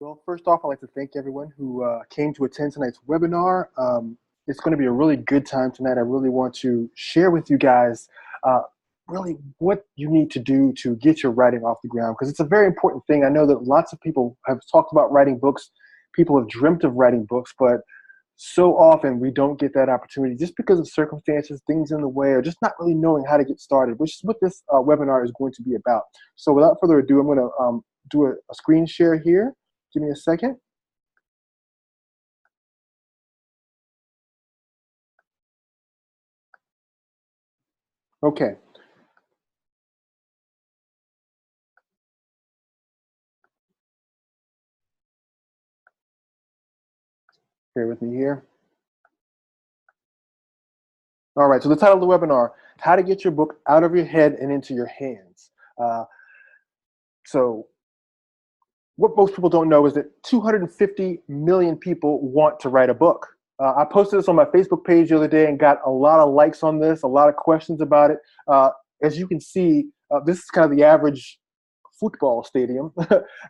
Well, first off, I'd like to thank everyone who came to attend tonight's webinar. It's going to be a really good time tonight. I really want to share with you guys uh, really what you need to do to get your writing off the ground, because it's a very important thing. I know that lots of people have talked about writing books. People have dreamt of writing books, but so often we don't get that opportunity just because of circumstances, things in the way, or just not really knowing how to get started, which is what this webinar is going to be about. So without further ado, I'm going to do a screen share here. Give me a second. Okay. Bear with me here. All right, so the title of the webinar, How to Get Your Book Out of Your Head and Into Your Hands. So what most people don't know is that 250 million people want to write a book. I posted this on my Facebook page the other day and got a lot of likes on this, a lot of questions about it. As you can see, this is kind of the average football stadium,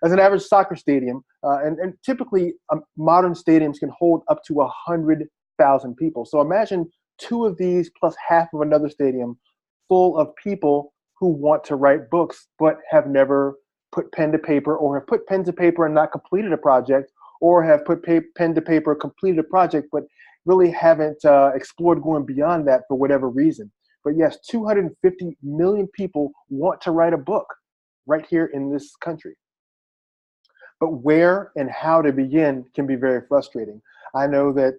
as an average soccer stadium. And typically modern stadiums can hold up to 100,000 people. So imagine two of these plus half of another stadium full of people who want to write books but have never put pen to paper, or have put pen to paper and not completed a project, or have put pen to paper, completed a project, but really haven't explored going beyond that for whatever reason. But yes, 250 million people want to write a book right here in this country. But where and how to begin can be very frustrating. I know that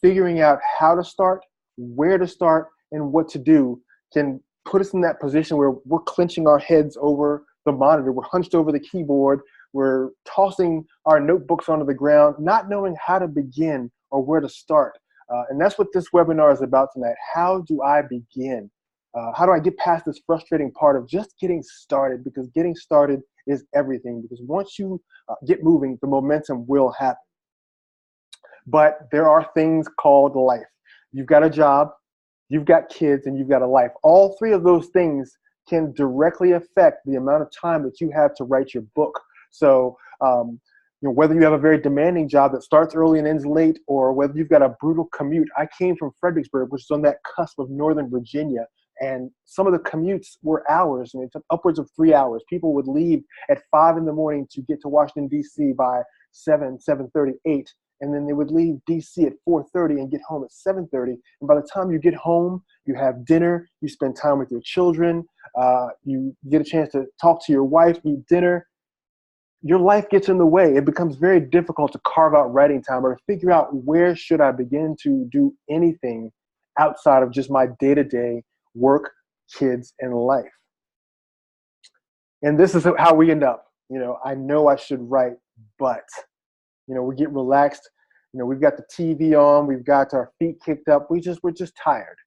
figuring out how to start, where to start, and what to do can put us in that position where we're clenching our heads over the monitor, we're hunched over the keyboard, we're tossing our notebooks onto the ground, not knowing how to begin or where to start. And that's what this webinar is about tonight. How do I begin? How do I get past this frustrating part of just getting started? Because getting started is everything. Because once you get moving, the momentum will happen. But there are things called life. You've got a job, you've got kids, and you've got a life. All three of those things can directly affect the amount of time that you have to write your book. So whether you have a very demanding job that starts early and ends late, or whether you've got a brutal commute. I came from Fredericksburg, which is on that cusp of Northern Virginia, and some of the commutes were hours. I mean, it took upwards of 3 hours. People would leave at 5 in the morning to get to Washington, D.C. by 7:30, 8. And then they would leave D.C. at 4:30 and get home at 7:30. And by the time you get home, you have dinner, you spend time with your children, you get a chance to talk to your wife, eat dinner. Your life gets in the way. It becomes very difficult to carve out writing time or to figure out where should I begin to do anything outside of just my day-to-day work, kids, and life. And this is how we end up. I know I should write, but we get relaxed. We've got the TV on, we've got our feet kicked up. We're just tired.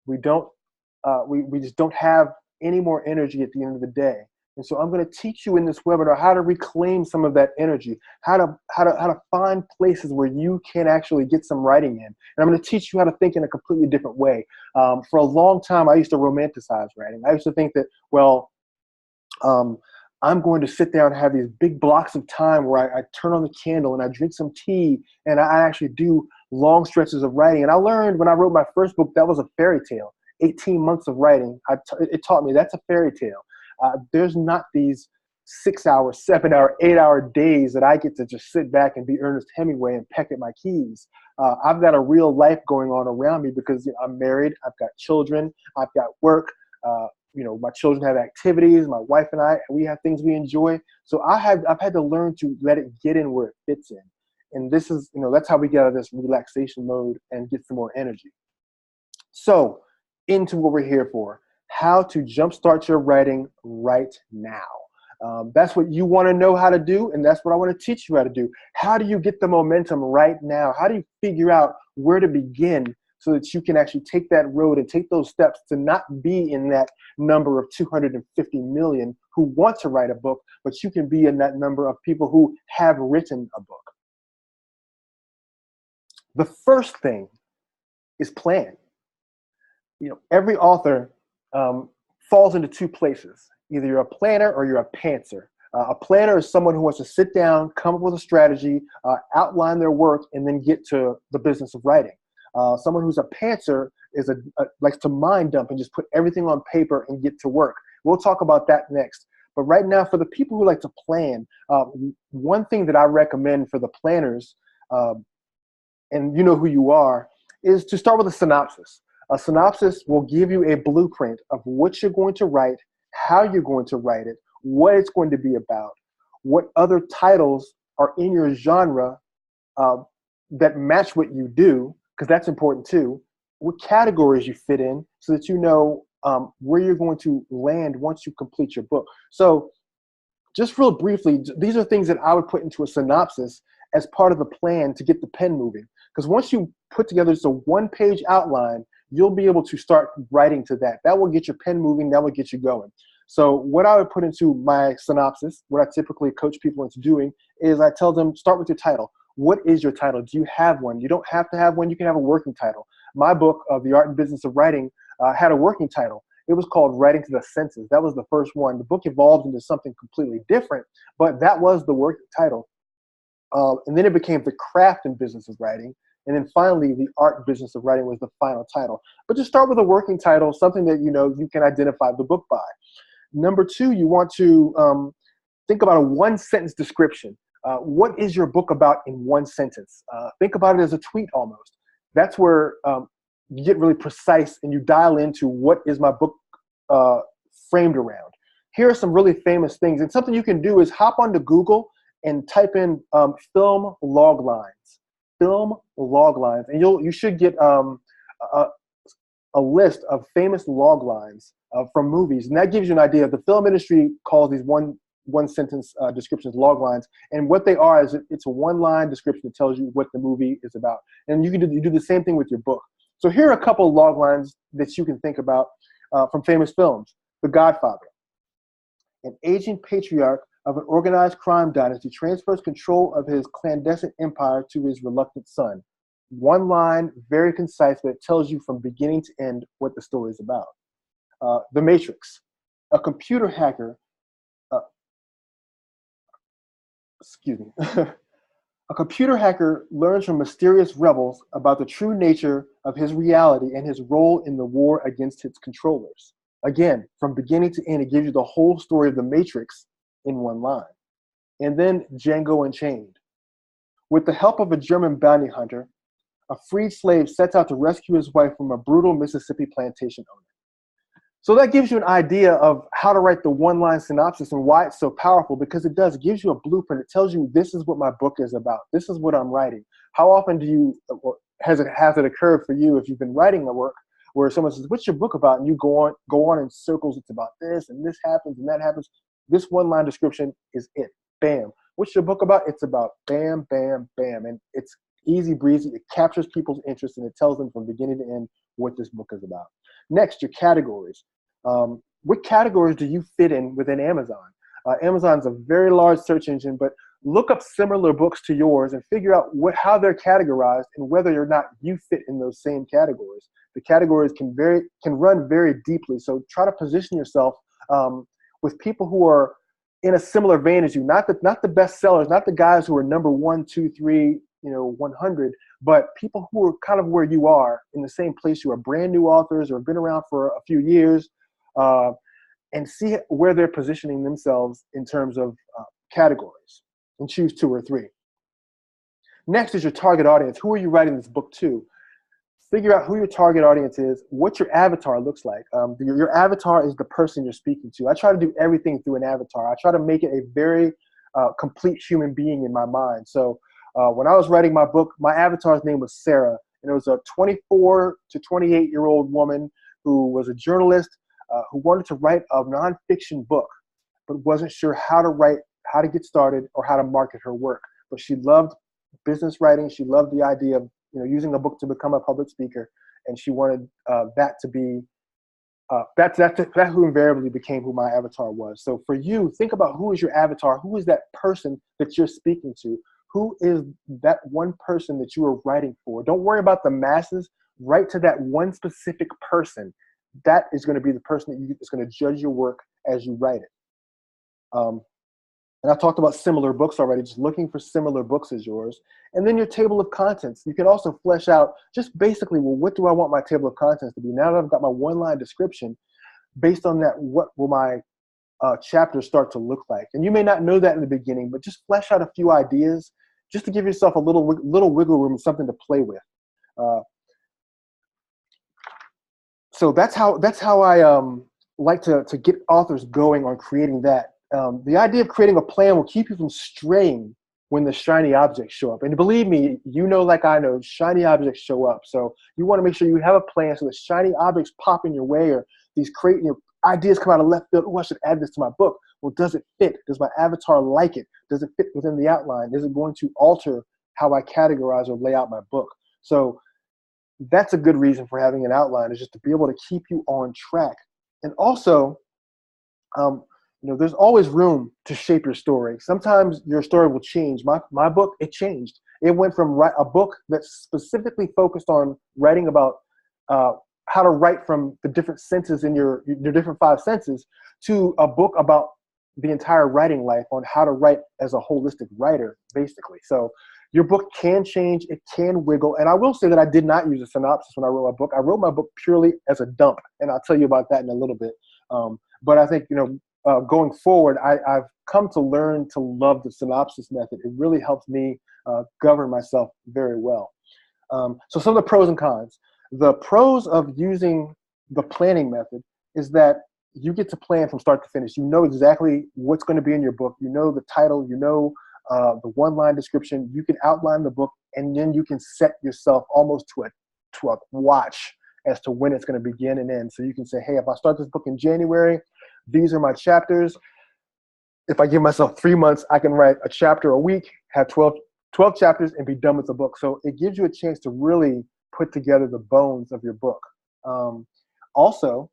We just don't have any more energy at the end of the day. And so I'm going to teach you in this webinar how to reclaim some of that energy, how to find places where you can actually get some writing in. And I'm going to teach you how to think in a completely different way. For a long time, I used to romanticize writing. I used to think that, I'm going to sit down and have these big blocks of time where I turn on the candle and I drink some tea and I actually do long stretches of writing. And I learned when I wrote my first book, that was a fairy tale. 18 months of writing, it taught me that's a fairy tale. There's not these 6-hour, 7-hour, 8-hour days that I get to just sit back and be Ernest Hemingway and peck at my keys. I've got a real life going on around me because I'm married, I've got children, I've got work. My children have activities. My wife and I, we have things we enjoy. So I've had to learn to let it get in where it fits in. And this is, that's how we get out of this relaxation mode and get some more energy. So into what we're here for, how to jumpstart your writing right now. That's what you want to know how to do, and that's what I want to teach you how to do. How do you get the momentum right now? How do you figure out where to begin so that you can actually take that road and take those steps to not be in that number of 250 million who want to write a book, but you can be in that number of people who have written a book? The first thing is plan. Every author falls into two places. Either you're a planner or you're a pantser. A planner is someone who wants to sit down, come up with a strategy, outline their work, and then get to the business of writing. Someone who's a pantser is likes to mind dump and just put everything on paper and get to work. We'll talk about that next. But right now, for the people who like to plan, one thing that I recommend for the planners, and you know who you are, is to start with a synopsis. A synopsis will give you a blueprint of what you're going to write, how you're going to write it, what it's going to be about, what other titles are in your genre that match what you do, because that's important too, what categories you fit in so that you know where you're going to land once you complete your book. So just real briefly, these are things that I would put into a synopsis as part of the plan to get the pen moving. Because once you put together just a one-page outline, you'll be able to start writing to that. That will get your pen moving, that will get you going. So what I would put into my synopsis, what I typically coach people into doing, is I tell them, start with your title. What is your title? Do you have one? You don't have to have one, you can have a working title. My book, The Art and Business of Writing, had a working title. It was called Writing to the Senses. That was the first one. The book evolved into something completely different, but that was the working title. And then it became The Craft and Business of Writing. And then finally, The Art and Business of Writing was the final title. But just start with a working title, something that you know you can identify the book by. Number two, you want to think about a one-sentence description. What is your book about in one sentence? Think about it as a tweet almost. That's where you get really precise and you dial into what is my book framed around. Here are some really famous things. And something you can do is hop onto Google and type in film log lines. Film log lines. And you should get a list of famous log lines from movies. And that gives you an idea. The film industry calls these one sentence descriptions log lines. And what they are is it's a one-line description that tells you what the movie is about. And you do the same thing with your book. So here are a couple of log lines that you can think about from famous films. The Godfather. An aging patriarch of an organized crime dynasty transfers control of his clandestine empire to his reluctant son. One line, very concise, but it tells you from beginning to end what the story is about. The Matrix. A computer hacker, a computer hacker learns from mysterious rebels about the true nature of his reality and his role in the war against its controllers. Again, from beginning to end, it gives you the whole story of the Matrix in one line. And then Django Unchained. With the help of a German bounty hunter, a freed slave sets out to rescue his wife from a brutal Mississippi plantation owner. So that gives you an idea of how to write the one-line synopsis and why it's so powerful, because it gives you a blueprint. It tells you this is what my book is about. This is what I'm writing. How often has it occurred for you if you've been writing a work where someone says, what's your book about? And you go on in circles. It's about this and this happens and that happens. This one-line description is it. Bam. What's your book about? It's about bam, bam, bam. And it's easy breezy. It captures people's interest and it tells them from beginning to end what this book is about. Next, your categories. What categories do you fit in within Amazon? Amazon's a very large search engine, but look up similar books to yours and figure out how they're categorized and whether or not you fit in those same categories. The categories can run very deeply, so try to position yourself with people who are in a similar vein as you, not the best sellers, not the guys who are number 1, 2, 3, 100, but people who are kind of where you are, in the same place you are, brand new authors or have been around for a few years, and see where they're positioning themselves in terms of categories, and choose 2 or 3. Next is your target audience. Who are you writing this book to? Figure out who your target audience is, what your avatar looks like. Your avatar is the person you're speaking to. I try to do everything through an avatar. I try to make it a very complete human being in my mind. So when I was writing my book, my avatar's name was Sarah, and it was a 24 to 28-year-old woman who was a journalist who wanted to write a nonfiction book, but wasn't sure how to get started or how to market her work. But she loved business writing. She loved the idea of using a book to become a public speaker, and she wanted that to be that who invariably became who my avatar was. So for you, think about who is your avatar, who is that person that you're speaking to, who is that one person that you are writing for. Don't worry about the masses. Write to that one specific person. That is going to be the person that is going to judge your work as you write it. And I talked about similar books already, just looking for similar books as yours. And then your table of contents. You can also flesh out just basically, well, what do I want my table of contents to be? Now that I've got my one-line description, based on that, what will my chapters start to look like? And you may not know that in the beginning, but just flesh out a few ideas just to give yourself a little wiggle room, something to play with. So that's how I like to get authors going on creating that. The idea of creating a plan will keep you from straying when the shiny objects show up. And believe me, you know, like I know, shiny objects show up. So you want to make sure you have a plan so the shiny objects pop in your way, or these ideas come out of left field. Oh, I should add this to my book. Well, does it fit? Does my avatar like it? Does it fit within the outline? Is it going to alter how I categorize or lay out my book? So that's a good reason for having an outline, is just to be able to keep you on track. And also, there's always room to shape your story. Sometimes your story will change. My book, it changed. It went from a book that's specifically focused on writing about how to write from the different senses in your different 5 senses, to a book about the entire writing life, on how to write as a holistic writer, basically. So your book can change, it can wiggle. And I will say that I did not use a synopsis when I wrote my book. I wrote my book purely as a dump, and I'll tell you about that in a little bit. But I think, going forward, I've come to learn to love the synopsis method. It really helps me govern myself very well. So some of the pros and cons. The pros of using the planning method is that you get to plan from start to finish. You know exactly what's going to be in your book. You know the title, you know the one-line description. You can outline the book, and then you can set yourself almost to a watch as to when it's going to begin and end. So you can say, hey, if I start this book in January, these are my chapters. If I give myself 3 months, I can write a chapter a week, have 12 chapters, and be done with the book. So it gives you a chance to really put together the bones of your book. Also,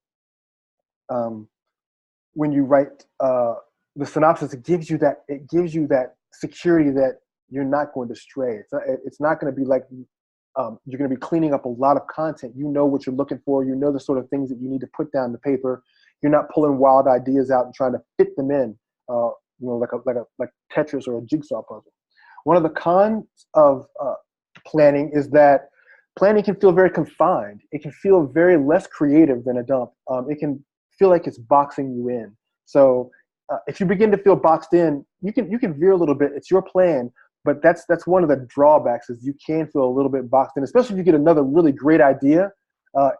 when you write the synopsis, it gives you that security that you're not going to stray. It's not going to be like you're going to be cleaning up a lot of content. You know what you're looking for. You know the sort of things that you need to put down to paper. You're not pulling wild ideas out and trying to fit them in, like Tetris or a jigsaw puzzle. One of the cons of planning is that planning can feel very confined. It can feel very less creative than a dump. It can feel like it's boxing you in. So if you begin to feel boxed in, you can veer a little bit. It's your plan, but that's one of the drawbacks, is you can feel a little bit boxed in, especially if you get another really great idea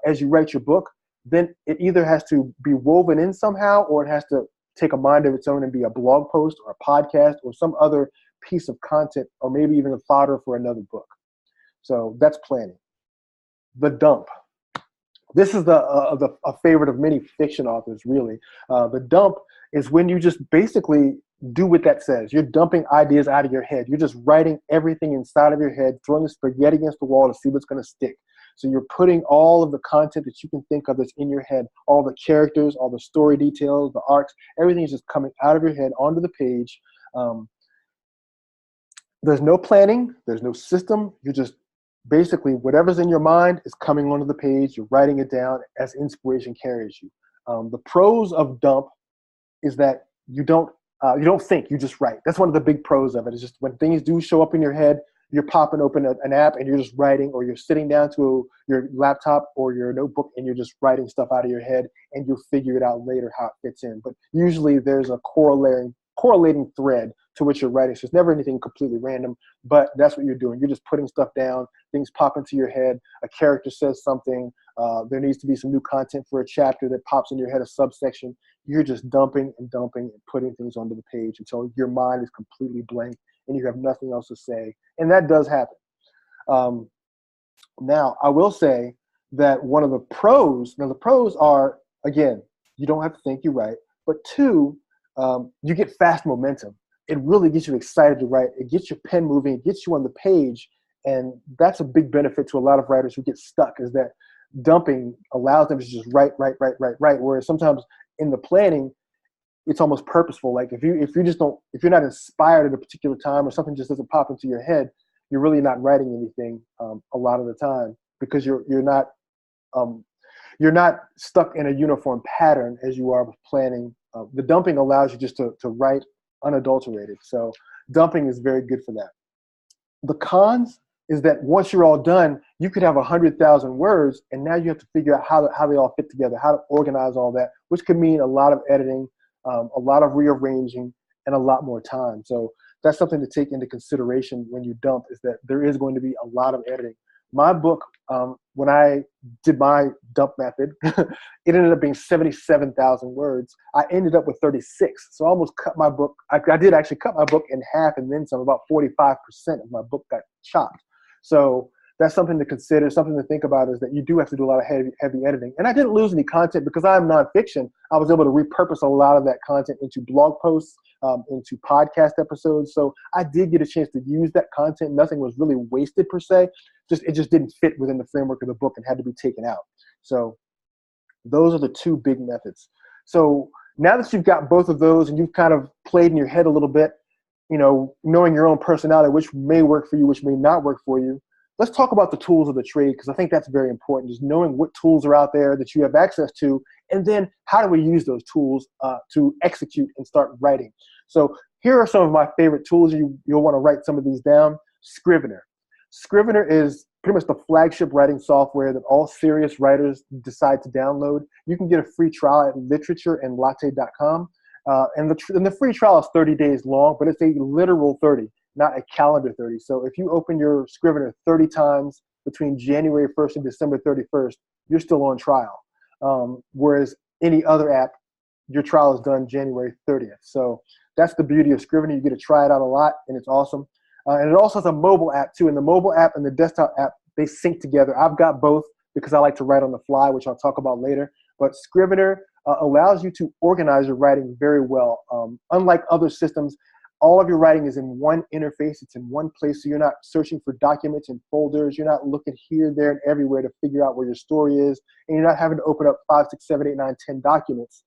as you write your book. Then it either has to be woven in somehow, or it has to take a mind of its own and be a blog post or a podcast or some other piece of content, or maybe even a fodder for another book. So that's planning. The dump. This is a favorite of many fiction authors, really. The dump is when you just basically do what that says. You're dumping ideas out of your head. You're just writing everything inside of your head, throwing the spaghetti against the wall to see what's going to stick. So you're putting all of the content that you can think of that's in your head, all the characters, all the story details, the arcs, everything is just coming out of your head onto the page. There's no planning. There's no system. You're just basically, whatever's in your mind is coming onto the page. You're writing it down as inspiration carries you. The pros of dump is that you don't think, you just write. That's one of the big pros of it. Is just when things do show up in your head, you're popping open an app and you're just writing, or you're sitting down to your laptop or your notebook and you're just writing stuff out of your head, and you'll figure it out later how it fits in. But usually there's a correlating thread to which you're writing. So it's never anything completely random, but that's what you're doing. You're just putting stuff down, things pop into your head, a character says something, there needs to be some new content for a chapter that pops in your head, a subsection. You're just dumping and putting things onto the page until your mind is completely blank and you have nothing else to say. And that does happen. Now, I will say that one of the pros are, again, you don't have to think, you write, but 2, you get fast momentum. It really gets you excited to write. It gets your pen moving. It gets you on the page. And that's a big benefit to a lot of writers who get stuck, is that dumping allows them to just write. Whereas sometimes in the planning, it's almost purposeful. Like if you're not inspired at a particular time, or something just doesn't pop into your head, you're really not writing anything a lot of the time, because you're not stuck in a uniform pattern as you are with planning. The dumping allows you just to write unadulterated. So dumping is very good for that. The cons is that once you're all done, you could have 100,000 words, and now you have to figure out how they all fit together, how to organize all that, which could mean a lot of editing, a lot of rearranging, and a lot more time. So that's something to take into consideration when you dump, is that there is going to be a lot of editing. My book, when I did my dump method, it ended up being 77,000 words. I ended up with 36. So I almost cut my book. I did actually cut my book in half and then some. About 45% of my book got chopped. So that's something to consider. Something to think about is that you do have to do a lot of heavy editing. And I didn't lose any content because I'm nonfiction. I was able to repurpose a lot of that content into blog posts, into podcast episodes. So I did get a chance to use that content. Nothing was really wasted per se. It just didn't fit within the framework of the book and had to be taken out. So those are the two big methods. So now that you've got both of those and you've kind of played in your head a little bit, knowing your own personality, which may work for you, which may not work for you, let's talk about the tools of the trade, because I think that's very important, just knowing what tools are out there that you have access to, and then how do we use those tools to execute and start writing. So here are some of my favorite tools. You'll want to write some of these down. Scrivener. Scrivener is pretty much the flagship writing software that all serious writers decide to download. You can get a free trial at literatureandlatte.com. And the free trial is 30 days long, but it's a literal 30, not a calendar 30. So if you open your Scrivener 30 times between January 1st and December 31st, you're still on trial. Whereas any other app, your trial is done January 30th. So that's the beauty of Scrivener. You get to try it out a lot, and it's awesome. And it also has a mobile app too. And the mobile app and the desktop app, they sync together. I've got both because I like to write on the fly, which I'll talk about later. But Scrivener allows you to organize your writing very well. Unlike other systems, all of your writing is in one interface. It's in one place, so you're not searching for documents and folders. You're not looking here, there, and everywhere to figure out where your story is. And you're not having to open up 5, 6, 7, 8, 9, 10 documents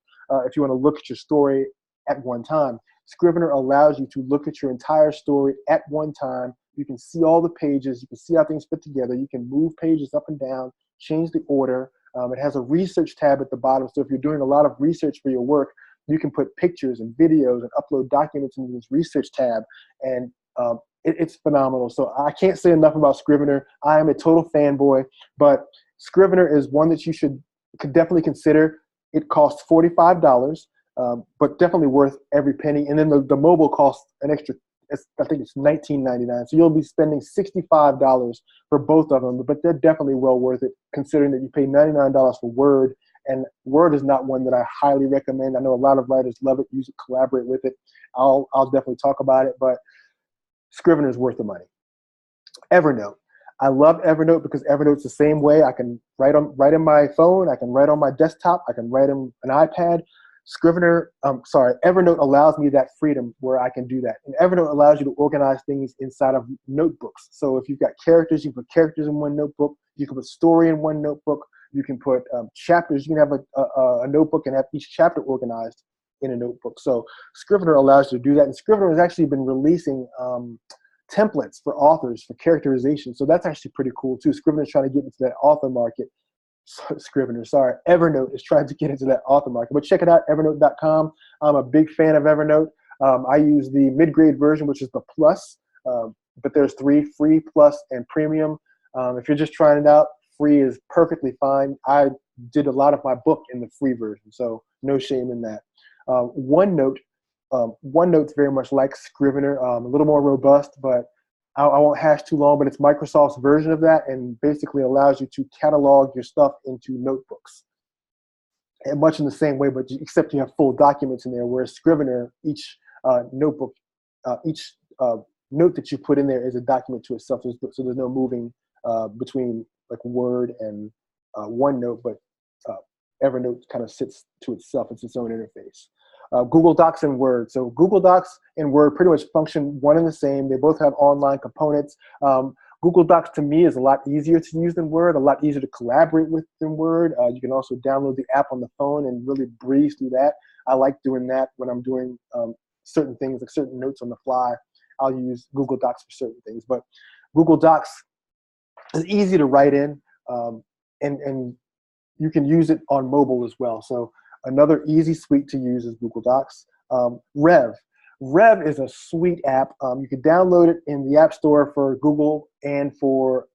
if you want to look at your story at one time. Scrivener allows you to look at your entire story at one time. You can see all the pages. You can see how things fit together. You can move pages up and down, change the order. It has a research tab at the bottom. So if you're doing a lot of research for your work, you can put pictures and videos and upload documents into this research tab. And it's phenomenal. So I can't say enough about Scrivener. I am a total fanboy, but Scrivener is one that you could definitely consider. It costs $45. But definitely worth every penny. And then the mobile costs an extra, I think it's $19.99. So you'll be spending $65 for both of them, but they're definitely well worth it, considering that you pay $99 for Word, and Word is not one that I highly recommend. I know a lot of writers love it, use it, collaborate with it. I'll definitely talk about it, but Scrivener is worth the money. Evernote. I love Evernote because Evernote's the same way. I can write on my phone, I can write on my desktop, I can write on an iPad. Evernote allows me that freedom where I can do that. And Evernote allows you to organize things inside of notebooks. So if you've got characters, you can put characters in one notebook. You can put story in one notebook. You can put chapters. You can have a notebook and have each chapter organized in a notebook. So Scrivener allows you to do that. And Scrivener has actually been releasing templates for authors for characterization. So that's actually pretty cool too. Scrivener is trying to get into that author market. Evernote is trying to get into that author market. But check it out, evernote.com. I'm a big fan of Evernote. I use the mid-grade version, which is the Plus, but there's 3, free, Plus, and Premium. If you're just trying it out, free is perfectly fine. I did a lot of my book in the free version, so no shame in that. OneNote's very much like Scrivener, a little more robust, but I won't hash too long, but it's Microsoft's version of that, and basically allows you to catalog your stuff into notebooks. And much in the same way, but except you have full documents in there, whereas Scrivener, each notebook, each note that you put in there is a document to itself, so there's no moving between like Word and OneNote, but Evernote kind of sits to itself. It's its own interface. Google Docs and Word. So Google Docs and Word pretty much function one and the same. They both have online components. Google Docs to me is a lot easier to use than Word, a lot easier to collaborate with than Word. You can also download the app on the phone and really breeze through that. I like doing that when I'm doing certain things, like certain notes on the fly. I'll use Google Docs for certain things. But Google Docs is easy to write in, and you can use it on mobile as well. So another easy suite to use is Google Docs. Rev. Rev is a sweet app. You can download it in the App Store for Google and for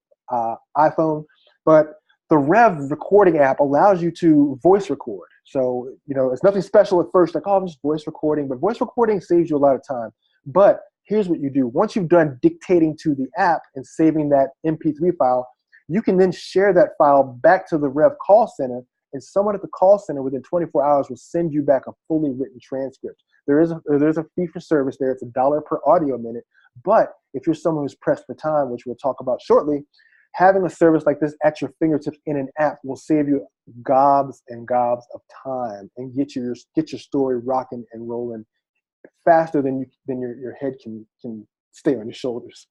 iPhone. But the Rev recording app allows you to voice record. So, it's nothing special at first, like, oh, I'm just voice recording. But voice recording saves you a lot of time. But here's what you do. Once you've done dictating to the app and saving that MP3 file, you can then share that file back to the Rev call center, and someone at the call center within 24 hours will send you back a fully written transcript. There's a fee for service there. It's $1 per audio minute. But if you're someone who's pressed for time, which we'll talk about shortly, having a service like this at your fingertips in an app will save you gobs and gobs of time and get your story rocking and rolling faster than your head can stay on your shoulders.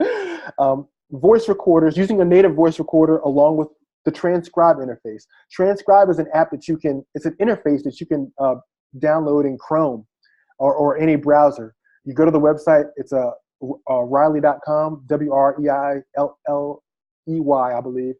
Voice recorders, using a native voice recorder along with the Transcribe interface. Transcribe is an app it's an interface that you can download in Chrome or any browser. You go to the website, it's Riley.com, WREILLEY, I believe.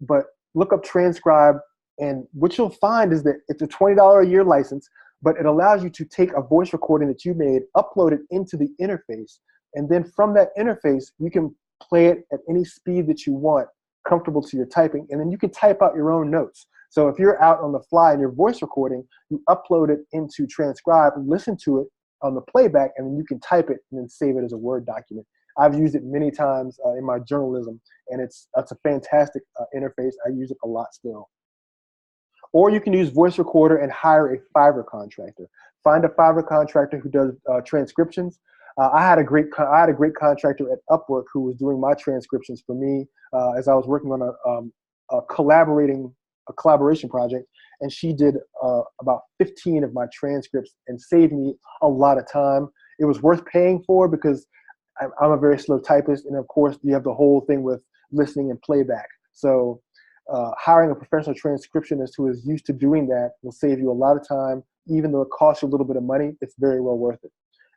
But look up Transcribe, and what you'll find is that it's a $20 a year license, but it allows you to take a voice recording that you made, upload it into the interface, and then from that interface, you can play it at any speed that you want, comfortable to your typing, and then you can type out your own notes. So if you're out on the fly and you're voice recording, you upload it into Transcribe, listen to it on the playback, and then you can type it and then save it as a Word document. I've used it many times in my journalism, and it's a fantastic interface. I use it a lot still. Or you can use voice recorder and hire a Fiverr contractor. Find a Fiverr contractor who does transcriptions. I had a great contractor at Upwork who was doing my transcriptions for me as I was working on a collaboration project, and she did about 15 of my transcripts and saved me a lot of time. It was worth paying for because I'm a very slow typist, and of course you have the whole thing with listening and playback. So hiring a professional transcriptionist who is used to doing that will save you a lot of time. Even though it costs you a little bit of money, it's very well worth it.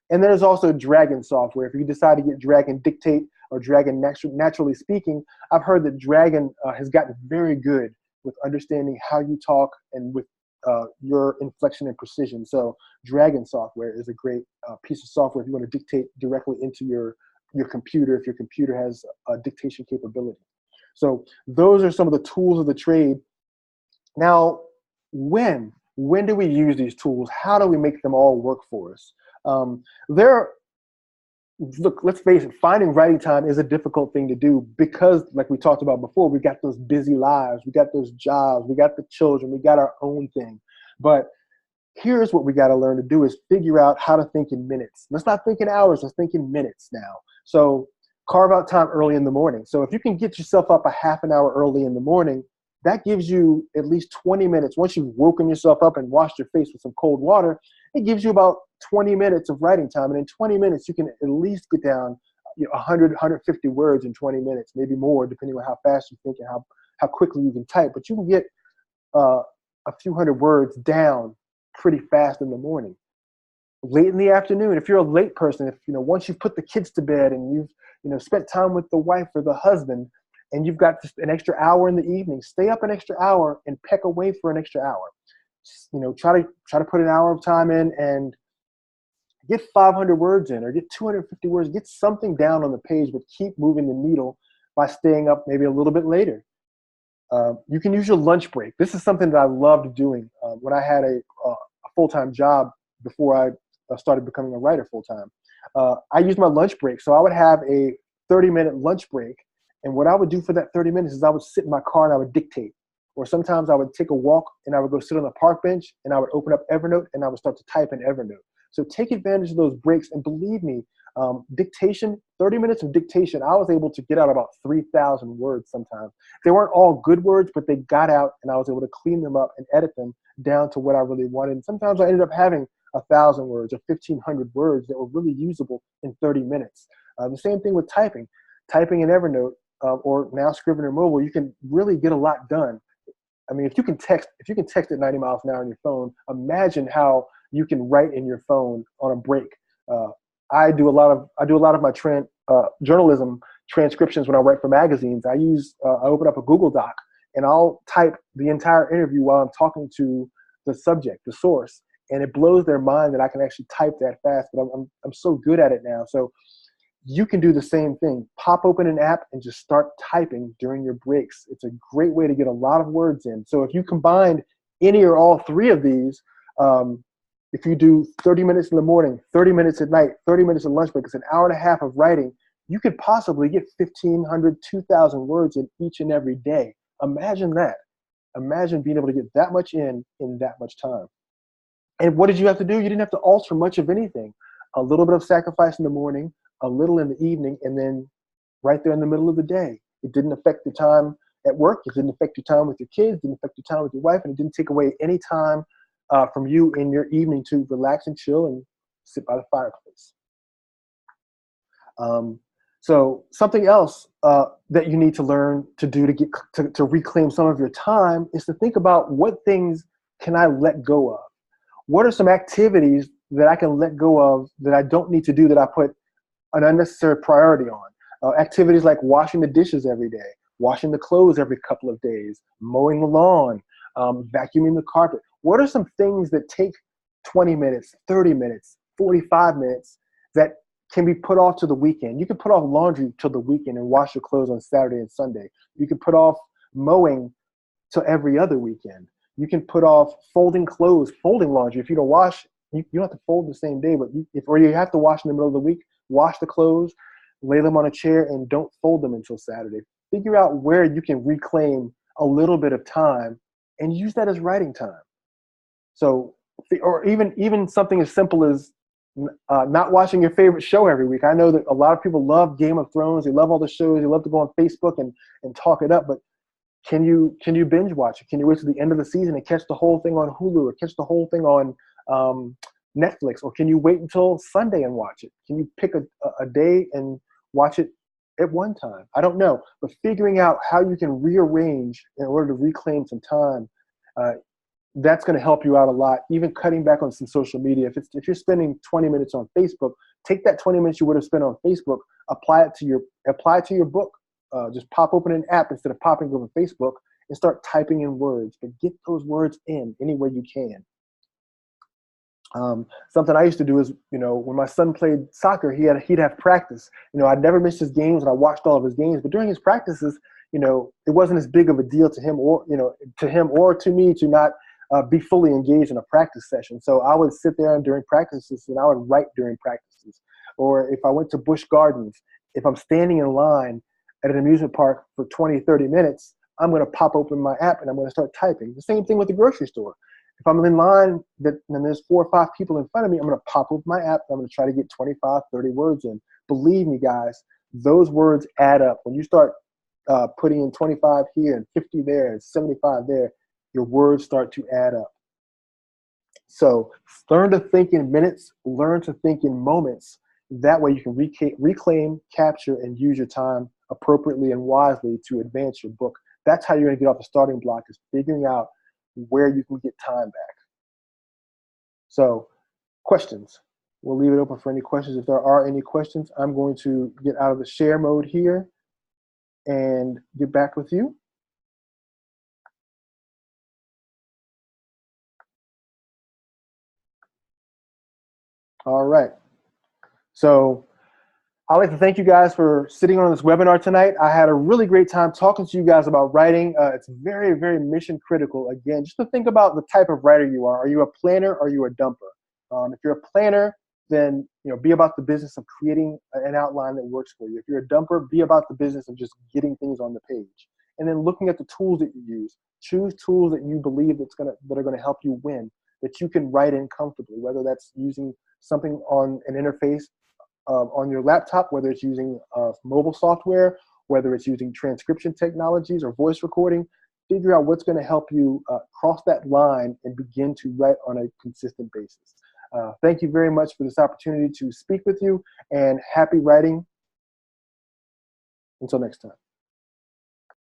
And there's also Dragon software. If you decide to get Dragon Dictate or Dragon Naturally Speaking, I've heard that Dragon has gotten very good with understanding how you talk and with your inflection and precision. So Dragon software is a great piece of software if you want to dictate directly into your computer, if your computer has a dictation capability. So those are some of the tools of the trade. Now, when do we use these tools? How do we make them all work for us? Look, let's face it, finding writing time is a difficult thing to do because, like we talked about before, we got those busy lives, we got those jobs, we got the children, we got our own thing. But here's what we got to learn to do is figure out how to think in minutes. Let's not think in hours, let's think in minutes now. So carve out time early in the morning. So if you can get yourself up a half an hour early in the morning, that gives you at least 20 minutes. Once you've woken yourself up and washed your face with some cold water, it gives you about 20 minutes of writing time. And in 20 minutes, you can at least get down 100, 150 words in 20 minutes, maybe more, depending on how fast you think and how quickly you can type. But you can get a few hundred words down pretty fast in the morning. Late in the afternoon, if you're a late person, if once you've put the kids to bed and you've spent time with the wife or the husband, and you've got just an extra hour in the evening, stay up an extra hour and peck away for an extra hour. Try to put an hour of time in and get 500 words in or get 250 words, get something down on the page, but keep moving the needle by staying up maybe a little bit later. You can use your lunch break. This is something that I loved doing when I had a full-time job before I started becoming a writer full-time. I used my lunch break. So I would have a 30-minute lunch break. And what I would do for that 30 minutes is I would sit in my car and I would dictate. Or sometimes I would take a walk and I would go sit on the park bench and I would open up Evernote and I would start to type in Evernote. So take advantage of those breaks. And believe me, dictation, 30 minutes of dictation, I was able to get out about 3,000 words sometimes. They weren't all good words, but they got out and I was able to clean them up and edit them down to what I really wanted. And sometimes I ended up having 1,000 words or 1,500 words that were really usable in 30 minutes. The same thing with typing. Typing in Evernote or now Scrivener Mobile, you can really get a lot done. I mean, if you can text at 90 miles an hour on your phone, imagine how you can write in your phone on a break. I do a lot of my journalism transcriptions when I write for magazines. I open up a Google Doc and I'll type the entire interview while I'm talking to the subject, the source, And it blows their mind that I can actually type that fast, but I'm so good at it now. So you can do the same thing. Pop open an app and just start typing during your breaks. It's a great way to get a lot of words in. So if you combined any or all three of these, if you do 30 minutes in the morning, 30 minutes at night, 30 minutes at lunch break, it's an hour and a half of writing, you could possibly get 1,500, 2,000 words in each and every day. Imagine that. Imagine being able to get that much in that much time. And what did you have to do? You didn't have to alter much of anything. A little bit of sacrifice in the morning, a little in the evening, and then right there in the middle of the day. It didn't affect your time at work. It didn't affect your time with your kids. It didn't affect your time with your wife. And it didn't take away any time from you in your evening to relax and chill and sit by the fireplace. So something else that you need to learn to do to get to reclaim some of your time is to think about what things can I let go of? What are some activities that I can let go of that I don't need to do that I put an unnecessary priority on? Activities like washing the dishes every day, washing the clothes every couple of days, mowing the lawn, vacuuming the carpet. What are some things that take 20 minutes, 30 minutes, 45 minutes that can be put off to the weekend? You can put off laundry till the weekend and wash your clothes on Saturday and Sunday. You can put off mowing till every other weekend. You can put off folding clothes, folding laundry. If you don't wash, you don't have to fold the same day, but or you have to wash in the middle of the week, wash the clothes, lay them on a chair, and don't fold them until Saturday. Figure out where you can reclaim a little bit of time and use that as writing time. So, or even something as simple as not watching your favorite show every week. I know that a lot of people love Game of Thrones. They love all the shows. They love to go on Facebook and talk it up, but can you binge watch it? Can you wait to the end of the season and catch the whole thing on Hulu or catch the whole thing on Netflix? Or can you wait until Sunday and watch it? Can you pick a day and watch it at one time? I don't know, but figuring out how you can rearrange in order to reclaim some time, that's going to help you out a lot. Even cutting back on some social media. If you're spending 20 minutes on Facebook, take that 20 minutes you would have spent on Facebook, apply it to your book. Just pop open an app instead of popping over Facebook and start typing in words, but get those words in any way you can. Something I used to do is, when my son played soccer, he'd have practice. I'd never miss his games and I watched all of his games, but during his practices, it wasn't as big of a deal to him or to me to not be fully engaged in a practice session. So I would sit there during practices and I would write during practices. Or if I went to Busch Gardens, if I'm standing in line at an amusement park for 20, 30 minutes, I'm going to pop open my app and I'm going to start typing. The same thing with the grocery store. If I'm in line and there's 4 or 5 people in front of me, I'm going to pop open my app and I'm going to try to get 25, 30 words in. Believe me, guys, those words add up. When you start putting in 25 here and 50 there and 75 there, your words start to add up. So learn to think in minutes, learn to think in moments. That way you can reclaim, capture, and use your time appropriately and wisely to advance your book. That's how you're going to get off the starting block, is figuring out where you can get time back. So, questions. We'll leave it open for any questions. If there are any questions, I'm going to get out of the share mode here and get back with you. All right. So I'd like to thank you guys for sitting on this webinar tonight. I had a really great time talking to you guys about writing. It's very, very mission critical. Again, just to think about the type of writer you are. Are you a planner or are you a dumper? If you're a planner, then be about the business of creating an outline that works for you. If you're a dumper, be about the business of just getting things on the page. And then looking at the tools that you use. Choose tools that you believe that are going to help you win, that you can write in comfortably, whether that's using something on an interface on your laptop, whether it's using mobile software, whether it's using transcription technologies or voice recording. Figure out what's going to help you cross that line and begin to write on a consistent basis. Thank you very much for this opportunity to speak with you, and happy writing. Until next time.